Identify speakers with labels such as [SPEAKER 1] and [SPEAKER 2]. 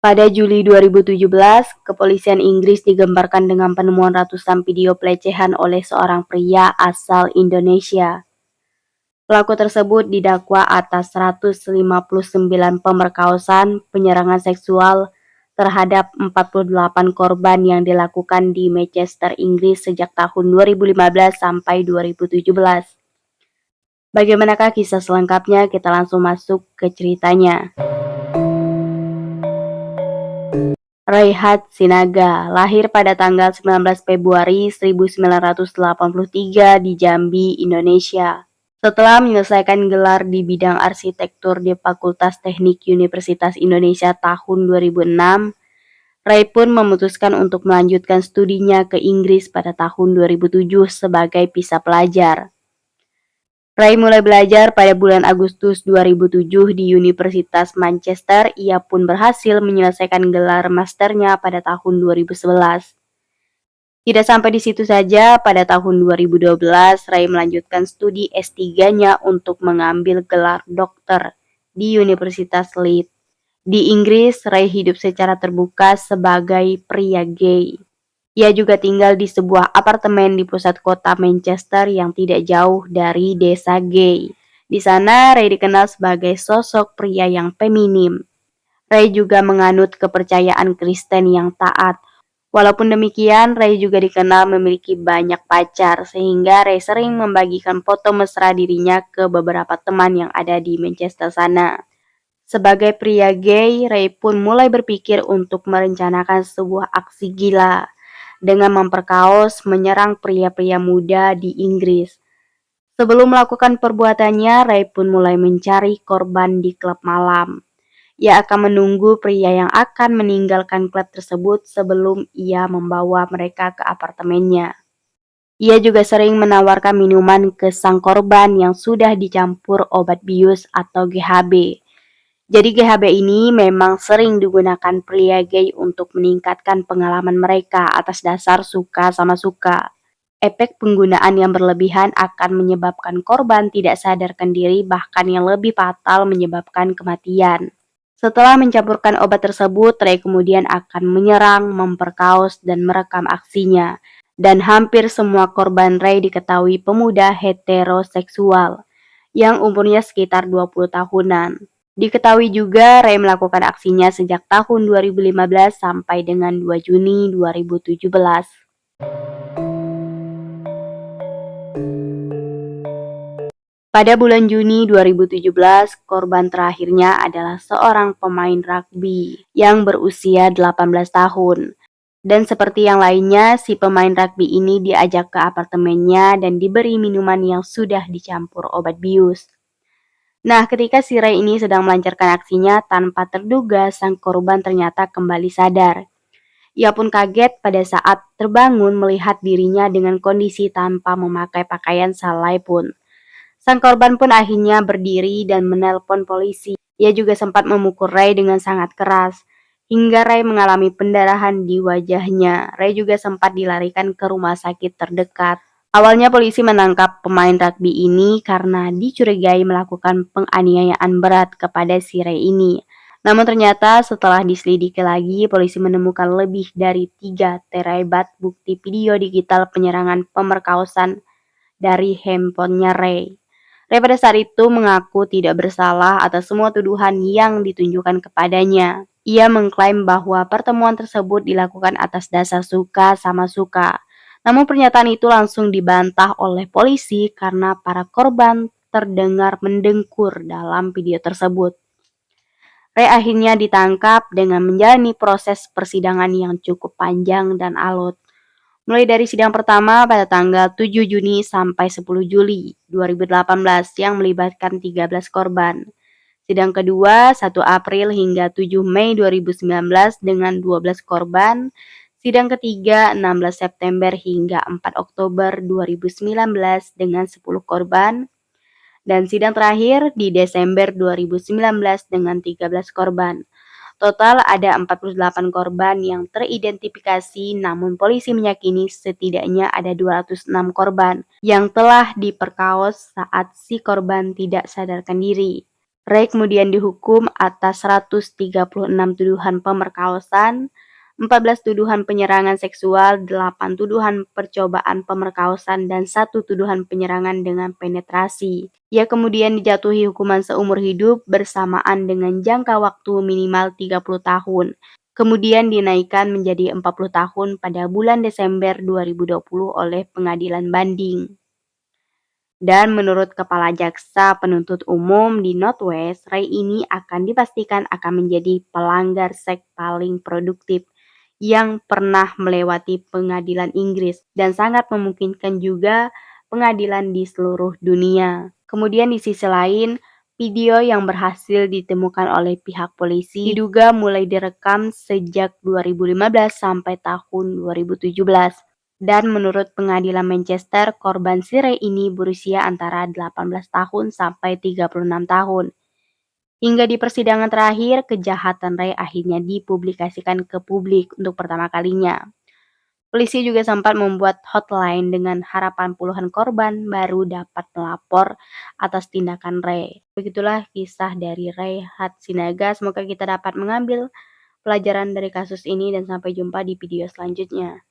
[SPEAKER 1] Pada Juli 2017, kepolisian Inggris digemparkan dengan penemuan ratusan video pelecehan oleh seorang pria asal Indonesia. Pelaku tersebut didakwa atas 159 pemerkosaan, penyerangan seksual terhadap 48 korban yang dilakukan di Manchester, Inggris sejak tahun 2015 sampai 2017. Bagaimanakah kisah selengkapnya? Kita langsung masuk ke ceritanya. Raihat Sinaga lahir pada tanggal 19 Februari 1983 di Jambi, Indonesia. Setelah menyelesaikan gelar di bidang arsitektur di Fakultas Teknik Universitas Indonesia tahun 2006, Ray pun memutuskan untuk melanjutkan studinya ke Inggris pada tahun 2007 sebagai visa pelajar. Ray mulai belajar pada bulan Agustus 2007 di Universitas Manchester. Ia pun berhasil menyelesaikan gelar masternya pada tahun 2011. Tidak sampai di situ saja, pada tahun 2012 Ray melanjutkan studi S3-nya untuk mengambil gelar dokter di Universitas Leeds. Di Inggris, Ray hidup secara terbuka sebagai pria gay. Ia juga tinggal di sebuah apartemen di pusat kota Manchester yang tidak jauh dari desa gay. Di sana, Ray dikenal sebagai sosok pria yang feminim. Ray juga menganut kepercayaan Kristen yang taat. Walaupun demikian, Ray juga dikenal memiliki banyak pacar, sehingga Ray sering membagikan foto mesra dirinya ke beberapa teman yang ada di Manchester sana. Sebagai pria gay, Ray pun mulai berpikir untuk merencanakan sebuah aksi gila dengan memperkaos menyerang pria-pria muda di Inggris. Sebelum melakukan perbuatannya, Ray pun mulai mencari korban di klub malam. Ia akan menunggu pria yang akan meninggalkan klub tersebut sebelum ia membawa mereka ke apartemennya. Ia juga sering menawarkan minuman ke sang korban yang sudah dicampur obat bius atau GHB. Jadi GHB ini memang sering digunakan pria gay untuk meningkatkan pengalaman mereka atas dasar suka sama suka. Efek penggunaan yang berlebihan akan menyebabkan korban tidak sadarkan diri, bahkan yang lebih fatal menyebabkan kematian. Setelah mencampurkan obat tersebut, Ray kemudian akan menyerang, memperkaos, dan merekam aksinya. Dan hampir semua korban Ray diketahui pemuda heteroseksual yang umurnya sekitar 20 tahunan. Diketahui juga Ray melakukan aksinya sejak tahun 2015 sampai dengan 2 Juni 2017. Pada bulan Juni 2017, korban terakhirnya adalah seorang pemain rugby yang berusia 18 tahun. Dan seperti yang lainnya, si pemain rugby ini diajak ke apartemennya dan diberi minuman yang sudah dicampur obat bius. Nah, ketika si Ray ini sedang melancarkan aksinya, tanpa terduga sang korban ternyata kembali sadar. Ia pun kaget pada saat terbangun melihat dirinya dengan kondisi tanpa memakai pakaian selai pun. Sang korban pun akhirnya berdiri dan menelpon polisi. Ia juga sempat memukul Ray dengan sangat keras, hingga Ray mengalami pendarahan di wajahnya. Ray juga sempat dilarikan ke rumah sakit terdekat. Awalnya polisi menangkap pemain rugby ini karena dicurigai melakukan penganiayaan berat kepada si Ray ini. Namun ternyata setelah diselidiki lagi, polisi menemukan lebih dari 3 terabyte bukti video digital penyerangan pemerkosaan dari handphonenya Ray. Ray pada saat itu mengaku tidak bersalah atas semua tuduhan yang ditunjukkan kepadanya. Ia mengklaim bahwa pertemuan tersebut dilakukan atas dasar suka sama suka. Namun pernyataan itu langsung dibantah oleh polisi karena para korban terdengar mendengkur dalam video tersebut. Ray akhirnya ditangkap dengan menjalani proses persidangan yang cukup panjang dan alot. Mulai dari sidang pertama pada tanggal 7 Juni sampai 10 Juli 2018 yang melibatkan 13 korban. Sidang kedua 1 April hingga 7 Mei 2019 dengan 12 korban. Sidang ketiga 16 September hingga 4 Oktober 2019 dengan 10 korban. Dan sidang terakhir di Desember 2019 dengan 13 korban. Total ada 48 korban yang teridentifikasi, namun polisi meyakini setidaknya ada 206 korban yang telah diperkaos saat si korban tidak sadarkan diri. Ray kemudian dihukum atas 136 tuduhan pemerkosaan, 14 tuduhan penyerangan seksual, 8 tuduhan percobaan pemerkosaan, dan 1 tuduhan penyerangan dengan penetrasi. Ia kemudian dijatuhi hukuman seumur hidup bersamaan dengan jangka waktu minimal 30 tahun. Kemudian dinaikkan menjadi 40 tahun pada bulan Desember 2020 oleh pengadilan banding. Dan menurut Kepala Jaksa Penuntut Umum di Northwest, Ray ini akan dipastikan akan menjadi pelanggar seks paling produktif yang pernah melewati pengadilan Inggris dan sangat memungkinkan juga pengadilan di seluruh dunia. Kemudian di sisi lain, video yang berhasil ditemukan oleh pihak polisi diduga mulai direkam sejak 2015 sampai tahun 2017. Dan menurut pengadilan Manchester, korban si Ray ini berusia antara 18 tahun sampai 36 tahun. Hingga di persidangan terakhir, kejahatan Ray akhirnya dipublikasikan ke publik untuk pertama kalinya. Polisi juga sempat membuat hotline dengan harapan puluhan korban baru dapat melapor atas tindakan Ray. Begitulah kisah dari Ray Hatsinaga. Semoga kita dapat mengambil pelajaran dari kasus ini dan sampai jumpa di video selanjutnya.